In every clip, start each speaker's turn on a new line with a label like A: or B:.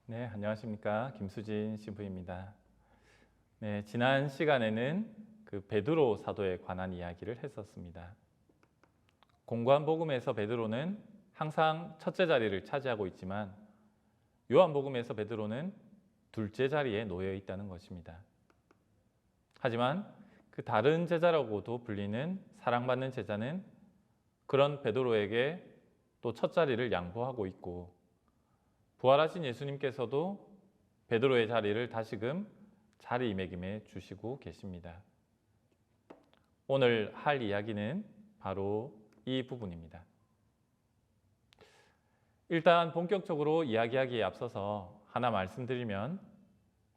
A: 네, 안녕하십니까. 김수진 신부입니다. 네, 지난 시간에는 그 베드로 사도에 관한 이야기를 했었습니다. 공고한 복음에서 베드로는 항상 첫째 자리를 차지하고 있지만 요한복음에서 베드로는 둘째 자리에 놓여 있다는 것입니다. 하지만 그 다른 제자라고도 불리는 사랑받는 제자는 그런 베드로에게 또 첫 자리를 양보하고 있고, 부활하신 예수님께서도 베드로의 자리를 다시금 자리매김해 주시고 계십니다. 오늘 할 이야기는 바로 이 부분입니다. 일단 본격적으로 이야기하기에 앞서서 하나 말씀드리면,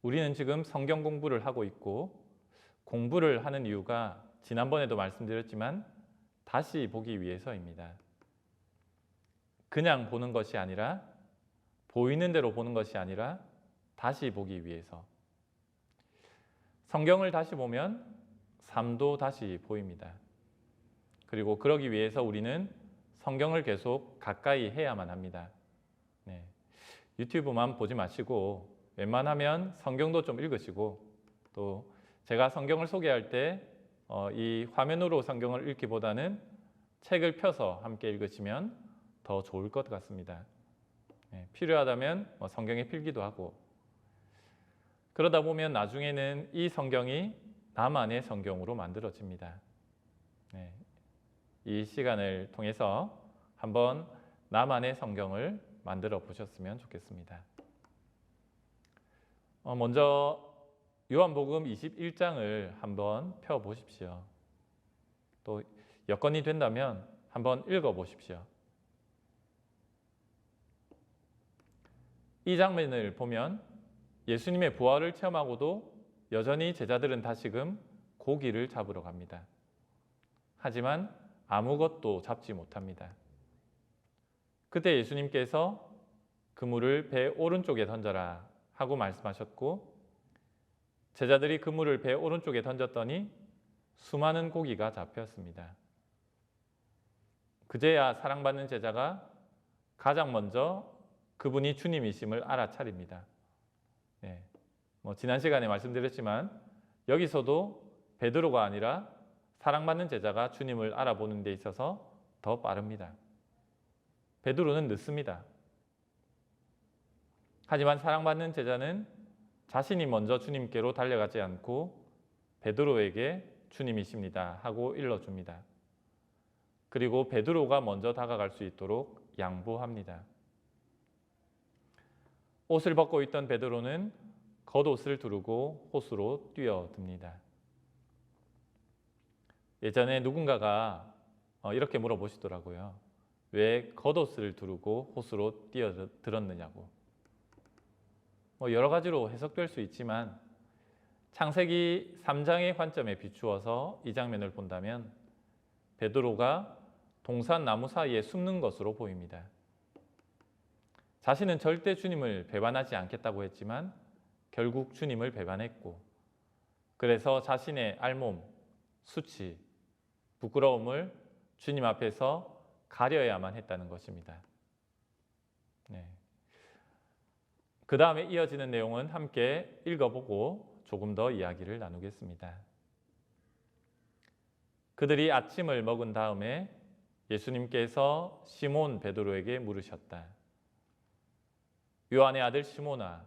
A: 우리는 지금 성경 공부를 하고 있고, 공부를 하는 이유가 지난번에도 말씀드렸지만 다시 보기 위해서입니다. 그냥 보는 것이 아니라, 보이는 대로 보는 것이 아니라 다시 보기 위해서. 성경을 다시 보면 삶도 다시 보입니다. 그리고 그러기 위해서 우리는 성경을 계속 가까이 해야만 합니다. 네. 유튜브만 보지 마시고 웬만하면 성경도 좀 읽으시고, 또 제가 성경을 소개할 때 이 화면으로 성경을 읽기보다는 책을 펴서 함께 읽으시면 더 좋을 것 같습니다. 네. 필요하다면 성경에 필기도 하고, 그러다 보면 나중에는 이 성경이 나만의 성경으로 만들어집니다. 네. 이 시간을 통해서 한번 나만의 성경을 만들어 보셨으면 좋겠습니다. 먼저 요한복음 21장을 한번 펴 보십시오. 또 여건이 된다면 한번 읽어 보십시오. 이 장면을 보면 예수님의 부활을 체험하고도 여전히 제자들은 다시금 고기를 잡으러 갑니다. 하지만 아무것도 잡지 못합니다. 그때 예수님께서 그물을 배 오른쪽에 던져라 하고 말씀하셨고, 제자들이 그물을 배 오른쪽에 던졌더니 수많은 고기가 잡혔습니다. 그제야 사랑받는 제자가 가장 먼저 그분이 주님이심을 알아차립니다. 네. 지난 시간에 말씀드렸지만 여기서도 베드로가 아니라 사랑받는 제자가 주님을 알아보는 데 있어서 더 빠릅니다. 베드로는 늦습니다. 하지만 사랑받는 제자는 자신이 먼저 주님께로 달려가지 않고 베드로에게 주님이십니다 하고 일러줍니다. 그리고 베드로가 먼저 다가갈 수 있도록 양보합니다. 옷을 벗고 있던 베드로는 겉옷을 두르고 호수로 뛰어듭니다. 예전에 누군가가 이렇게 물어보시더라고요. 왜 겉옷을 두르고 호수로 뛰어들었느냐고. 여러 가지로 해석될 수 있지만 창세기 3장의 관점에 비추어서 이 장면을 본다면 베드로가 동산 나무 사이에 숨는 것으로 보입니다. 자신은 절대 주님을 배반하지 않겠다고 했지만 결국 주님을 배반했고, 그래서 자신의 알몸, 수치, 부끄러움을 주님 앞에서 가려야만 했다는 것입니다. 네. 그 다음에 이어지는 내용은 함께 읽어보고 조금 더 이야기를 나누겠습니다. 그들이 아침을 먹은 다음에 예수님께서 시몬 베드로에게 물으셨다. 요한의 아들 시몬아,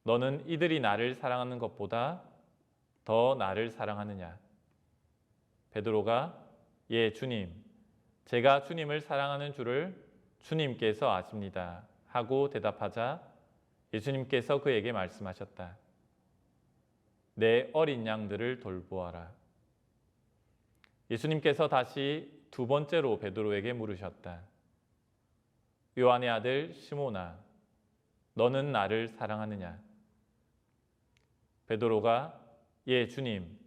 A: 너는 이들이 나를 사랑하는 것보다 더 나를 사랑하느냐? 베드로가 예, 주님, 제가 주님을 사랑하는 줄을 주님께서 아십니다 하고 대답하자 예수님께서 그에게 말씀하셨다. 내 어린 양들을 돌보아라. 예수님께서 다시 두 번째로 베드로에게 물으셨다. 요한의 아들 시몬아, 너는 나를 사랑하느냐? 베드로가 예, 주님,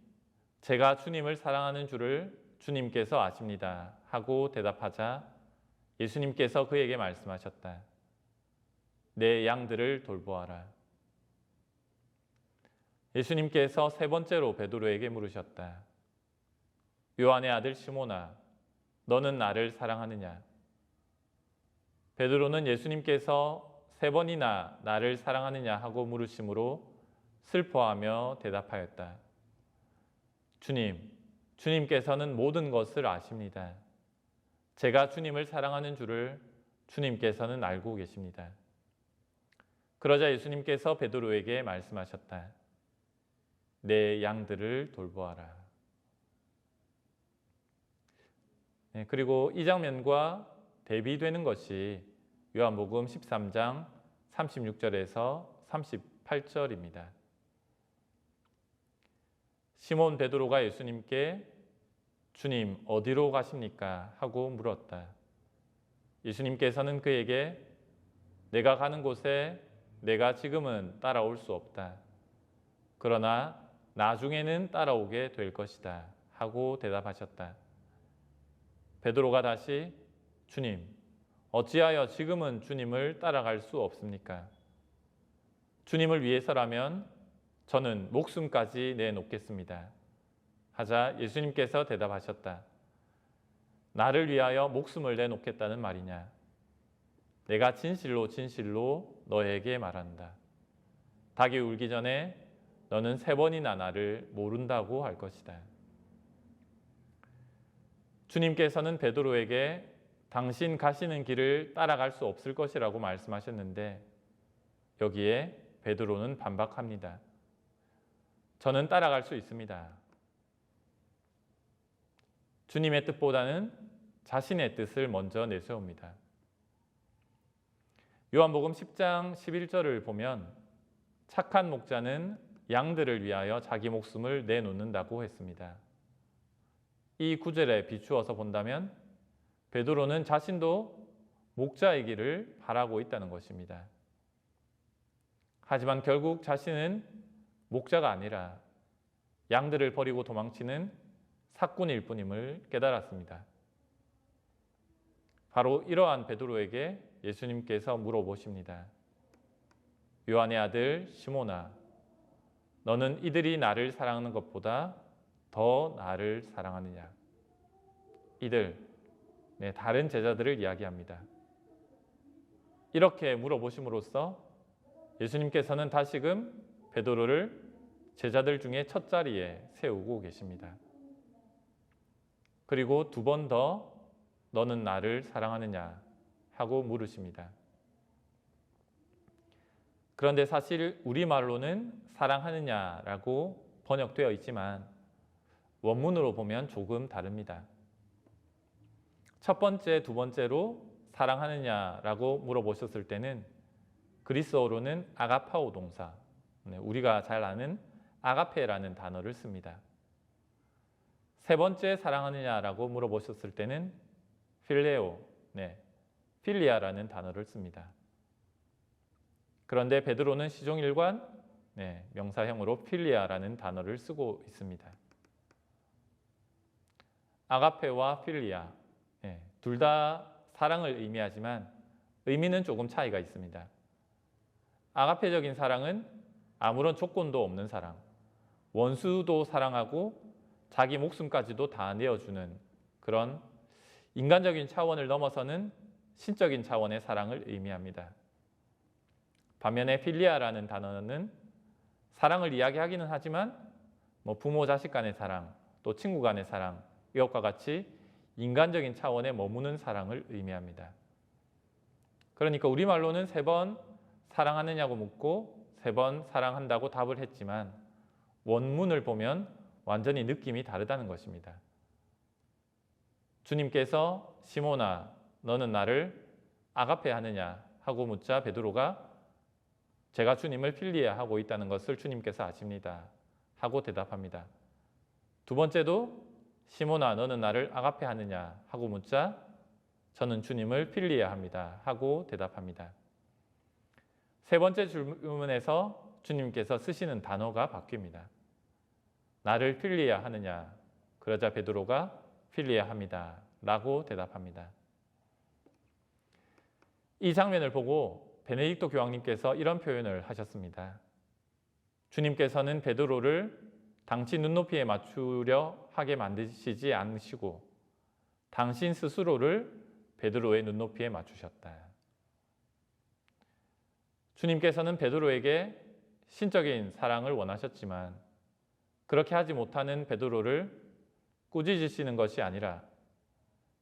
A: 제가 주님을 사랑하는 줄을 주님께서 아십니다 하고 대답하자 예수님께서 그에게 말씀하셨다. 내 양들을 돌보아라. 예수님께서 세 번째로 베드로에게 물으셨다. 요한의 아들 시몬아, 너는 나를 사랑하느냐? 베드로는 예수님께서 세 번이나 나를 사랑하느냐 하고 물으심으로 슬퍼하며 대답하였다. 주님, 주님께서는 모든 것을 아십니다. 제가 주님을 사랑하는 줄을 주님께서는 알고 계십니다. 그러자 예수님께서 베드로에게 말씀하셨다. 내 양들을 돌보아라. 그리고 이 장면과 대비되는 것이 요한복음 13장 36절에서 38절입니다. 시몬 베드로가 예수님께 주님 어디로 가십니까? 하고 물었다. 예수님께서는 그에게 내가 가는 곳에 내가 지금은 따라올 수 없다. 그러나 나중에는 따라오게 될 것이다. 하고 대답하셨다. 베드로가 다시 주님, 어찌하여 지금은 주님을 따라갈 수 없습니까? 주님을 위해서라면 저는 목숨까지 내놓겠습니다. 하자 예수님께서 대답하셨다. 나를 위하여 목숨을 내놓겠다는 말이냐? 내가 진실로 진실로 너에게 말한다. 닭이 울기 전에 너는 3번이나 나를 모른다고 할 것이다. 주님께서는 베드로에게 당신 가시는 길을 따라갈 수 없을 것이라고 말씀하셨는데 여기에 베드로는 반박합니다. 저는 따라갈 수 있습니다. 주님의 뜻보다는 자신의 뜻을 먼저 내세웁니다. 요한복음 10장 11절을 보면 착한 목자는 양들을 위하여 자기 목숨을 내놓는다고 했습니다. 이 구절에 비추어서 본다면 베드로는 자신도 목자이기를 바라고 있다는 것입니다. 하지만 결국 자신은 목자가 아니라 양들을 버리고 도망치는 사꾼일 뿐임을 깨달았습니다. 바로 이러한 베드로에게 예수님께서 물어보십니다. 요한의 아들 시몬아, 너는 이들이 나를 사랑하는 것보다 더 나를 사랑하느냐? 이들, 다른 제자들을 이야기합니다. 이렇게 물어보심으로써 예수님께서는 다시금 베드로를 제자들 중에 첫 자리에 세우고 계십니다. 그리고 2번 더 너는 나를 사랑하느냐 하고 물으십니다. 그런데 사실 우리말로는 사랑하느냐라고 번역되어 있지만 원문으로 보면 조금 다릅니다. 첫 번째, 2번째로 사랑하느냐라고 물어보셨을 때는 그리스어로는 아가파오 동사, 우리가 잘 아는 아가페라는 단어를 씁니다. 3번째 사랑하느냐라고 물어보셨을 때는 필레오, 필리아라는 단어를 씁니다. 그런데 베드로는 시종일관 명사형으로 필리아라는 단어를 쓰고 있습니다. 아가페와 필리아, 둘 다 사랑을 의미하지만 의미는 조금 차이가 있습니다. 아가페적인 사랑은 아무런 조건도 없는 사랑, 원수도 사랑하고 자기 목숨까지도 다 내어주는 그런 인간적인 차원을 넘어서는 신적인 차원의 사랑을 의미합니다. 반면에 필리아라는 단어는 사랑을 이야기하기는 하지만 부모 자식 간의 사랑, 또 친구 간의 사랑, 이것과 같이 인간적인 차원에 머무는 사랑을 의미합니다. 그러니까 우리말로는 3번 사랑하느냐고 묻고 3번 사랑한다고 답을 했지만 원문을 보면 완전히 느낌이 다르다는 것입니다. 주님께서 시몬아 너는 나를 아가페 하느냐 하고 묻자 베드로가 제가 주님을 필리아 하고 있다는 것을 주님께서 아십니다 하고 대답합니다. 2번째도 시몬아 너는 나를 아가페 하느냐 하고 묻자 저는 주님을 필리아 합니다 하고 대답합니다. 3번째 질문에서 주님께서 쓰시는 단어가 바뀝니다. 나를 필리아 하느냐? 그러자 베드로가 필리아 합니다 라고 대답합니다. 이 장면을 보고 베네딕토 교황님께서 이런 표현을 하셨습니다. 주님께서는 베드로를 당신 눈높이에 맞추려 하게 만드시지 않으시고 당신 스스로를 베드로의 눈높이에 맞추셨다. 주님께서는 베드로에게 신적인 사랑을 원하셨지만 그렇게 하지 못하는 베드로를 꾸짖으시는 것이 아니라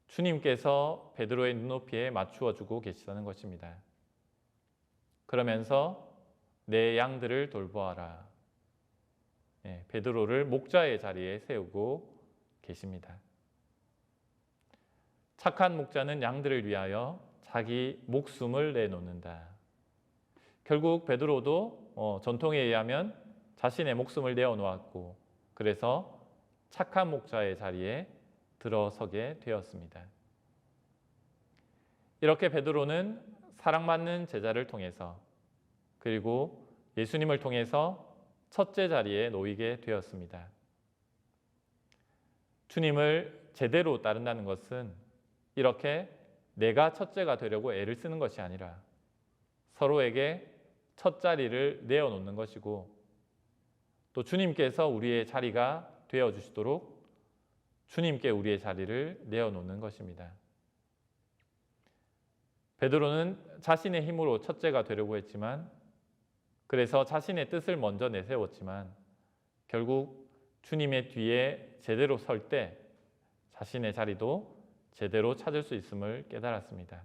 A: 주님께서 베드로의 눈높이에 맞추어 주고 계시다는 것입니다. 그러면서 내 양들을 돌보아라. 베드로를 목자의 자리에 세우고 계십니다. 착한 목자는 양들을 위하여 자기 목숨을 내놓는다. 결국 베드로도 전통에 의하면 자신의 목숨을 내어놓았고 그래서 착한 목자의 자리에 들어서게 되었습니다. 이렇게 베드로는 사랑받는 제자를 통해서 그리고 예수님을 통해서 첫째 자리에 놓이게 되었습니다. 주님을 제대로 따른다는 것은 이렇게 내가 첫째가 되려고 애를 쓰는 것이 아니라 서로에게 첫 자리를 내어놓는 것이고 또 주님께서 우리의 자리가 되어주시도록 주님께 우리의 자리를 내어놓는 것입니다. 베드로는 자신의 힘으로 첫째가 되려고 했지만 그래서 자신의 뜻을 먼저 내세웠지만 결국 주님의 뒤에 제대로 설 때 자신의 자리도 제대로 찾을 수 있음을 깨달았습니다.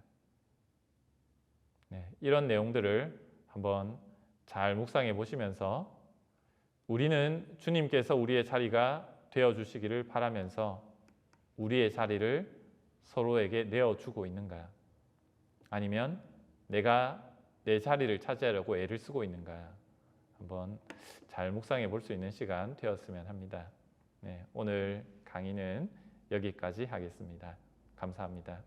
A: 이런 내용들을 한번 잘 묵상해 보시면서 우리는 주님께서 우리의 자리가 되어주시기를 바라면서 우리의 자리를 서로에게 내어주고 있는가? 아니면 내가 내 자리를 차지하려고 애를 쓰고 있는가? 한번 잘 묵상해 볼 수 있는 시간 되었으면 합니다. 오늘 강의는 여기까지 하겠습니다. 감사합니다.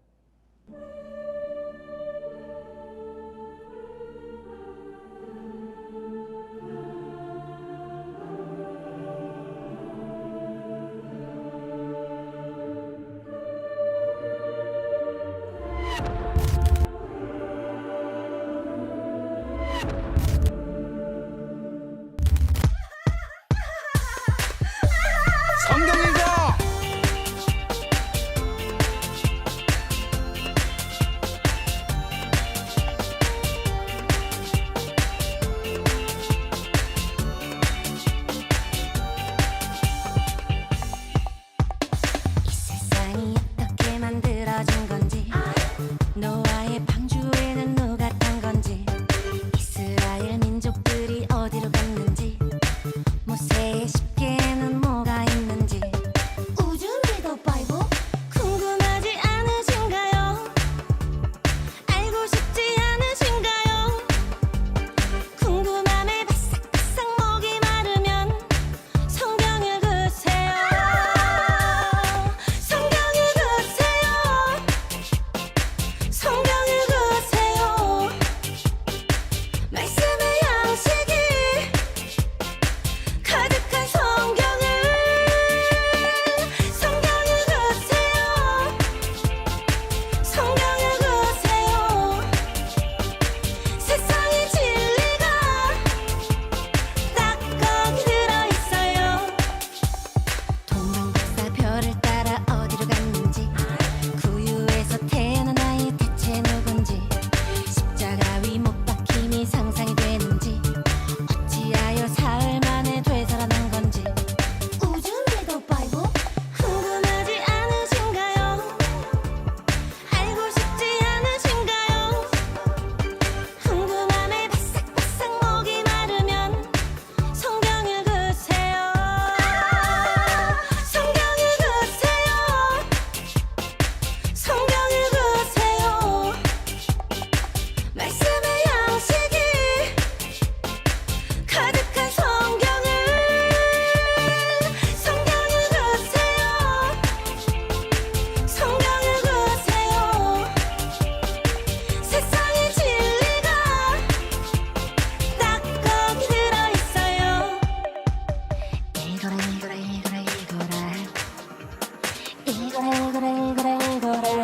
B: 이거라